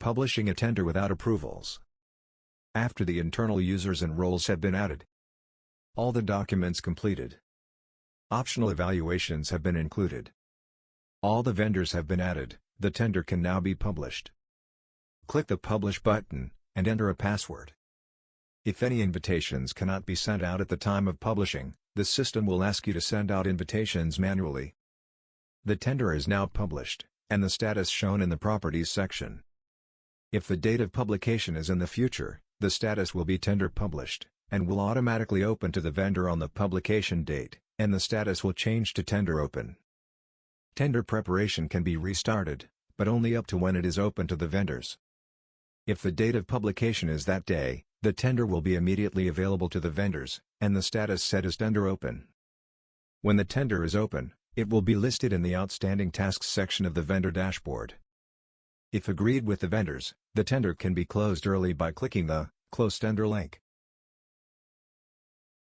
Publishing a tender without approvals. After the internal users and roles have been added. All the documents completed. Optional evaluations have been included. All the vendors have been added, the tender can now be published. Click the Publish button, and enter a password. If any invitations cannot be sent out at the time of publishing, the system will ask you to send out invitations manually. The tender is now published, and the status shown in the Properties section. If the date of publication is in the future, the status will be Tender Published, and will automatically open to the vendor on the publication date, and the status will change to Tender Open. Tender preparation can be restarted, but only up to when it is open to the vendors. If the date of publication is that day, the tender will be immediately available to the vendors, and the status set as Tender Open. When the tender is open, it will be listed in the Outstanding Tasks section of the vendor dashboard. If agreed with the vendors, the tender can be closed early by clicking the Close Tender link.